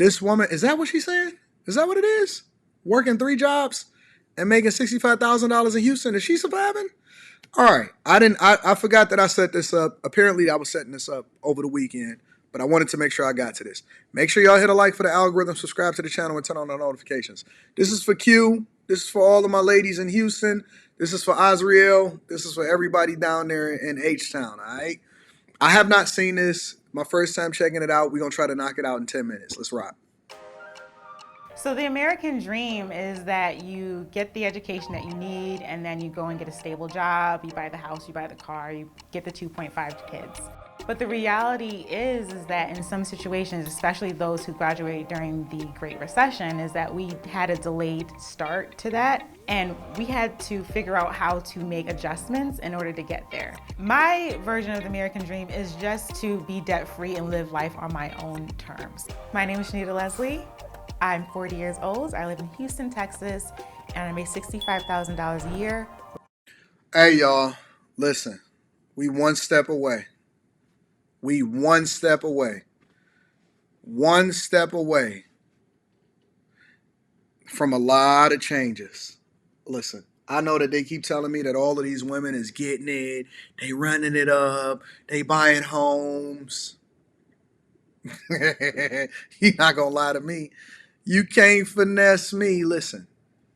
This woman, is that what she's saying? Is that what it is? Working 3 jobs and making $65,000 in Houston. Is she surviving? All right. I forgot that I set this up. Apparently, I was setting this up over the weekend, but I wanted to make sure I got to this. Make sure y'all hit a like for the algorithm, subscribe to the channel, and turn on the notifications. This is for Q. This is for all of my ladies in Houston. This is for Azriel. This is for everybody down there in H-Town, all right? I have not seen this. My first time checking it out. We're going to try to knock it out in 10 minutes. Let's rock. So the American dream is that you get the education that you need and then you go and get a stable job, you buy the house, you buy the car, you get the 2.5 kids. But the reality is that in some situations, especially those who graduated during the Great Recession, is that we had a delayed start to that and we had to figure out how to make adjustments in order to get there. My version of the American dream is just to be debt-free and live life on my own terms. My name is Shanita Leslie. I'm 40 years old. I live in Houston, Texas, and I make $65,000 a year. Hey, y'all. Listen, we one step away. We one step away. One step away from a lot of changes. Listen, I know that they keep telling me that all of these women is getting it. They running it up. They buying homes. You're not going to lie to me. You can't finesse me. Listen,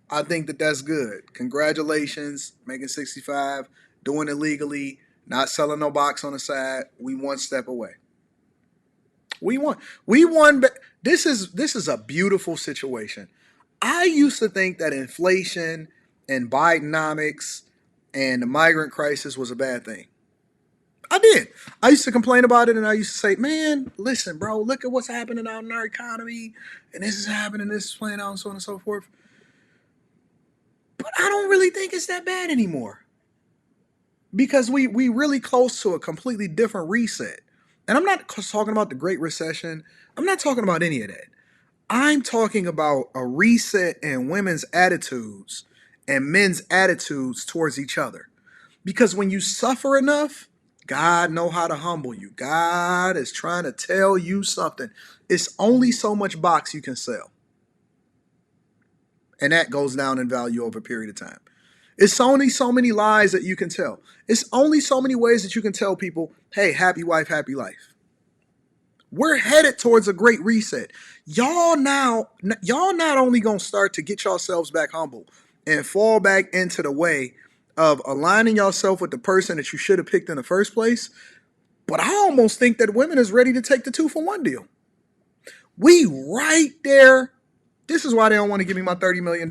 I think that that's good. Congratulations, making 65, doing it legally, not selling no box on the side. We one step away. We won. We won. This is a beautiful situation. I used to think that inflation and Bidenomics and the migrant crisis was a bad thing. I did. I used to complain about it, and I used to say, "Man, listen, bro, look at what's happening out in our economy, and this is happening, this is playing out, and so on and so forth." But I don't really think it's that bad anymore because we really close to a completely different reset. And I'm not talking about the Great Recession. I'm not talking about any of that. I'm talking about a reset in women's attitudes and men's attitudes towards each other. Because when you suffer enough, God know how to humble you. God is trying to tell you something. It's only so much box you can sell. And that goes down in value over a period of time. It's only so many lies that you can tell. It's only so many ways that you can tell people, hey, happy wife, happy life. We're headed towards a great reset. Y'all not only gonna start to get yourselves back humble and fall back into the way of aligning yourself with the person that you should have picked in the first place, but I almost think that women is ready to take the 2-for-1 deal. We right there. This is why they don't want to give me my $30 million.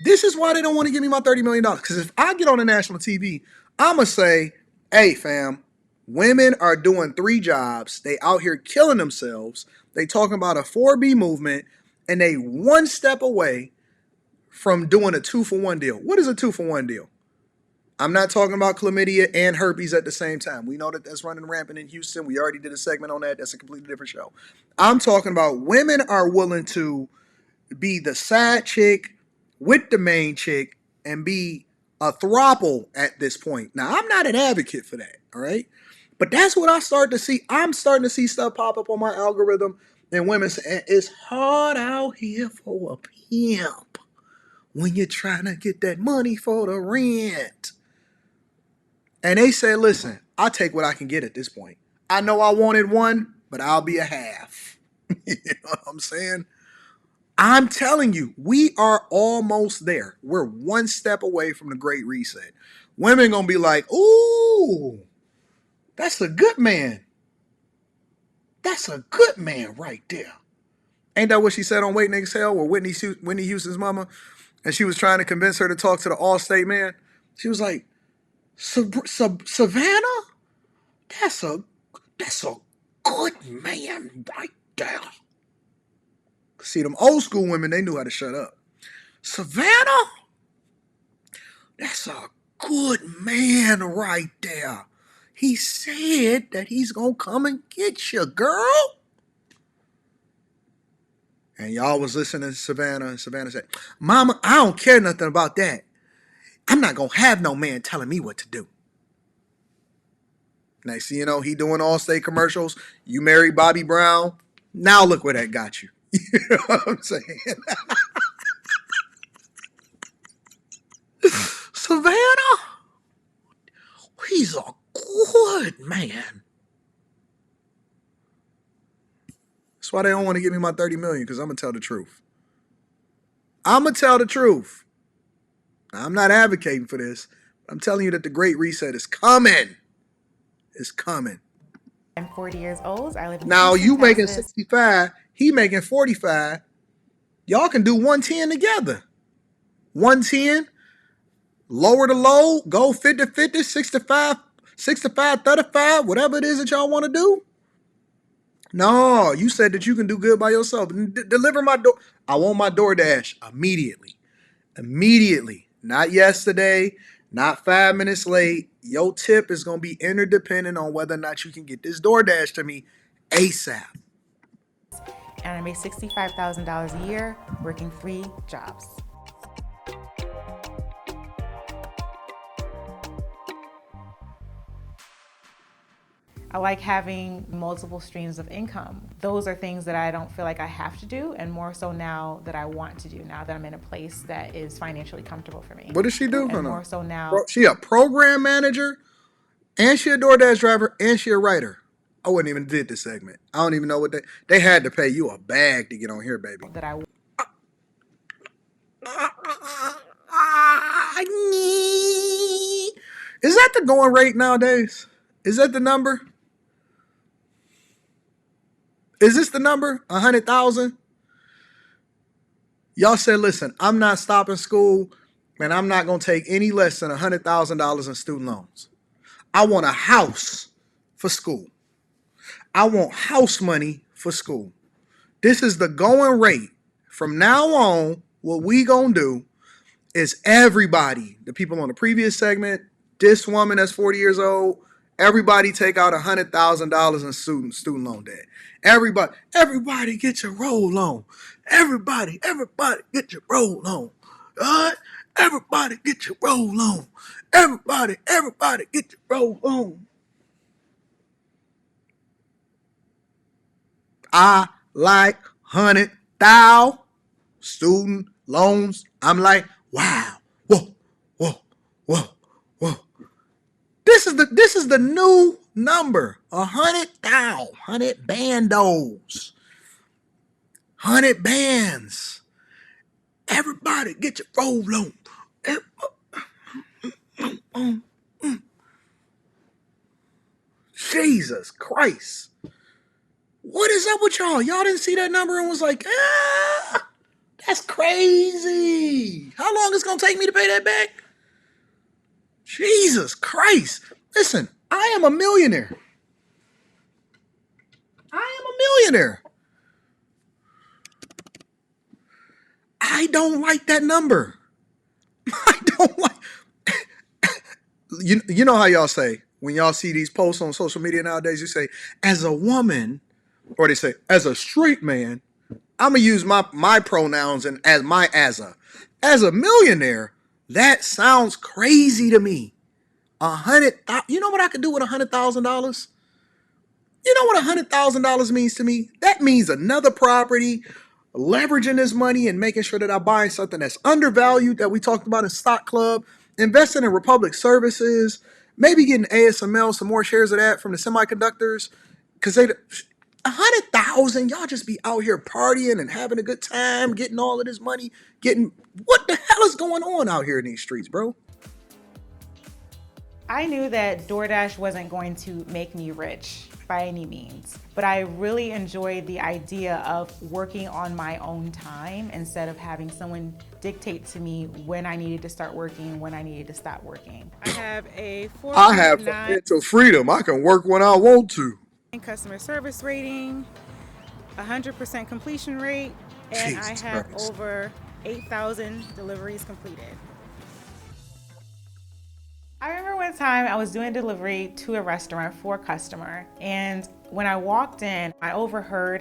This is why they don't want to give me my $30 million. Because if I get on the national TV, I'm going to say, hey, fam, women are doing 3 jobs. They out here killing themselves. They talking about a 4B movement, and they one step away from doing a 2-for-1 deal. What is a 2-for-1 deal? I'm not talking about chlamydia and herpes at the same time. We know that that's running rampant in Houston. We already did a segment on that. That's a completely different show. I'm talking about women are willing to be the side chick with the main chick and be a throuple at this point. Now, I'm not an advocate for that, all right? But that's what I start to see. I'm starting to see stuff pop up on my algorithm and women say, it's hard out here for a pimp when you're trying to get that money for the rent. And they say, listen, I'll take what I can get at this point. I know I wanted one, but I'll be a half. You know what I'm saying? I'm telling you, we are almost there. We're one step away from the great reset. Women gonna be like, ooh, that's a good man. That's a good man right there. Ain't that what she said on Waiting to Exhale with Whitney Houston's mama? And she was trying to convince her to talk to the Allstate man. She was like, Savannah? That's a good man right there. See, them old school women, they knew how to shut up. Savannah? That's a good man right there. He said that he's going to come and get you, girl. And y'all was listening to Savannah, and Savannah said, Mama, I don't care nothing about that. I'm not going to have no man telling me what to do. Next thing you know, he doing Allstate commercials. You marry Bobby Brown. Now look where that got you. You know what I'm saying? Savannah, he's a good man. That's why they don't want to give me my 30 million, because I'm gonna tell the truth. I'm gonna tell the truth. I'm not advocating for this. I'm telling you that the Great Reset is coming. It's coming. I'm 40 years old. I live in Now Houston, you making Texas. 65, he making 45. Y'all can do 110 together. 110, lower the low, go 50-50, 65-35, whatever it is that y'all want to do. No, you said that you can do good by yourself. Deliver my door. I want my DoorDash immediately. Immediately. Not yesterday, not 5 minutes late. Your tip is going to be interdependent on whether or not you can get this DoorDash to me ASAP. And I make $65,000 a year working 3 jobs. I like having multiple streams of income. Those are things that I don't feel like I have to do, and more so now that I want to do, now that I'm in a place that is financially comfortable for me. What does she do? And more so now. She a program manager, and she a DoorDash driver, and she a writer. I wouldn't even did this segment. I don't even know what they had to pay you a bag to get on here, baby. That I Is that the going rate nowadays? Is that the number? Is this the number? 100,000? Y'all said, listen, I'm not stopping school, and I'm not going to take any less than $100,000 in student loans. I want a house for school. I want house money for school. This is the going rate. From now on, what we going to do is everybody, the people on the previous segment, this woman that's 40 years old, everybody take out $100,000 in student loan debt. Everybody get your roll on. Everybody get your roll on. All right? Everybody get your roll on. Everybody get your roll on. I like 100,000 student loans. I'm like, wow, whoa. This is the new number. 100,000, 100 bandos, 100 bands. Everybody get your roll on. Jesus Christ. What is up with y'all? Y'all didn't see that number and was like, that's crazy. How long is it going to take me to pay that back? Jesus Christ. Listen, I am a millionaire. I don't like that number. I don't like. You know how y'all say, when y'all see these posts on social media nowadays, you say, as a woman, or they say, as a straight man, I'm going to use my pronouns and as a millionaire, that sounds crazy to me. You know what I could do with $100,000? You know what $100,000 means to me? That means another property, leveraging this money and making sure that I buy something that's undervalued that we talked about in Stock Club, investing in Republic Services, maybe getting ASML, some more shares of that from the semiconductors, because 100,000, y'all just be out here partying and having a good time, getting all of this money, what the hell is going on out here in these streets, bro? I knew that DoorDash wasn't going to make me rich by any means, but I really enjoyed the idea of working on my own time instead of having someone dictate to me when I needed to start working, when I needed to stop working. I have a 4.9 I have financial freedom. I can work when I want to. Customer service rating, 100% completion rate, and Jesus I have Christ. over 8,000 deliveries completed. I remember one time I was doing delivery to a restaurant for a customer, and when I walked in, I overheard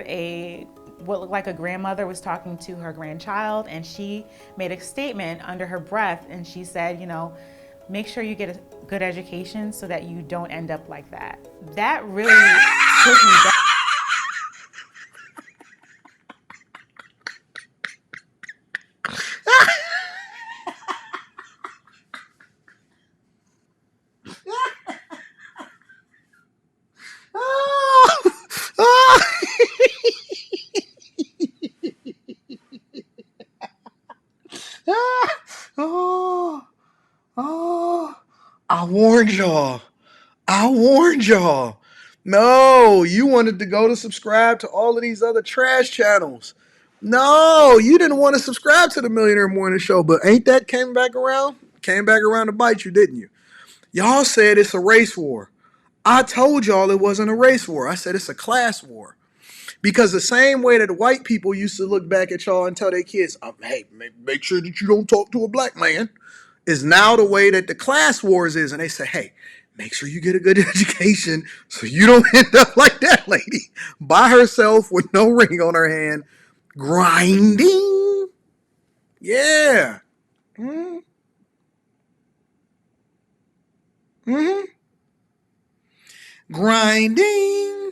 what looked like a grandmother was talking to her grandchild, and she made a statement under her breath, and she said, make sure you get a good education so that you don't end up like that. That really took me back. Oh, oh, I warned y'all. I warned y'all. No, you wanted to go to subscribe to all of these other trash channels. No, you didn't want to subscribe to the Millionaire Morning Show, but ain't that came back around? Came back around to bite you, didn't you? Y'all said it's a race war. I told y'all it wasn't a race war. I said it's a class war. Because the same way that white people used to look back at y'all and tell their kids, hey, make sure that you don't talk to a black man, is now the way that the class wars is. And they say, hey, make sure you get a good education so you don't end up like that lady by herself with no ring on her hand, grinding. Yeah. Mm-hmm. Mm-hmm. Grinding.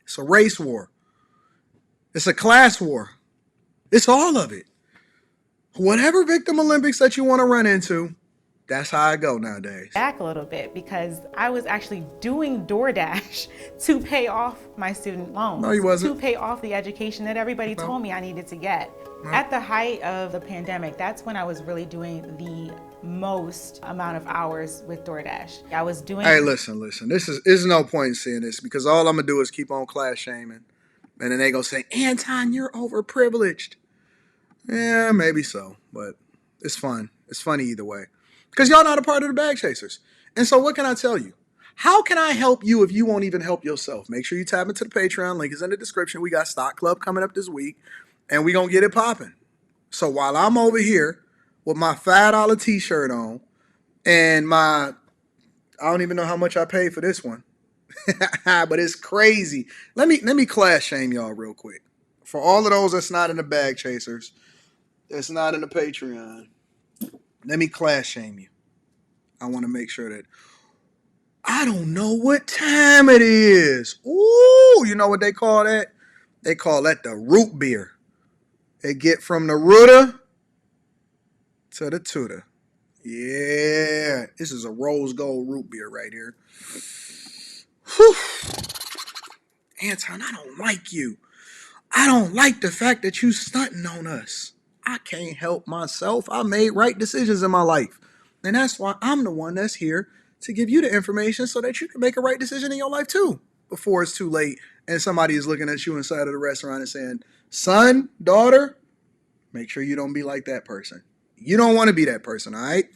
It's a race war. It's a class war. It's all of it. Whatever victim Olympics that you want to run into, that's how I go nowadays. Back a little bit because I was actually doing DoorDash to pay off my student loans, No, you wasn't. to pay off the education that everybody told me I needed to get. No. At the height of the pandemic, that's when I was really doing the most amount of hours with DoorDash. I was doing. Hey, listen. There's no point in saying this because all I'm gonna do is keep on class shaming, and then they go say, Anton, you're overprivileged. Yeah, maybe so, but it's fun. It's funny either way because y'all not a part of the bag chasers. And so, what can I tell you? How can I help you if you won't even help yourself? Make sure you tap into the Patreon. Link is in the description. We got Stock Club coming up this week, and we gonna get it popping. So while I'm over here with my $5 t-shirt on and I don't even know how much I paid for this one, but it's crazy. Let me class shame y'all real quick. For all of those that's not in the bag chasers, that's not in the Patreon, let me class shame you. I want to make sure that I don't know what time it is. Ooh, you know what they call that? They call that the root beer. They get from the rooter to the tutor. Yeah, this is a rose gold root beer right here. Whew. Anton, I don't like you. I don't like the fact that you stunting on us. I can't help myself. I made right decisions in my life. And that's why I'm the one that's here to give you the information so that you can make a right decision in your life too before it's too late and somebody is looking at you inside of the restaurant and saying, son, daughter, make sure you don't be like that person. You don't want to be that person, all right?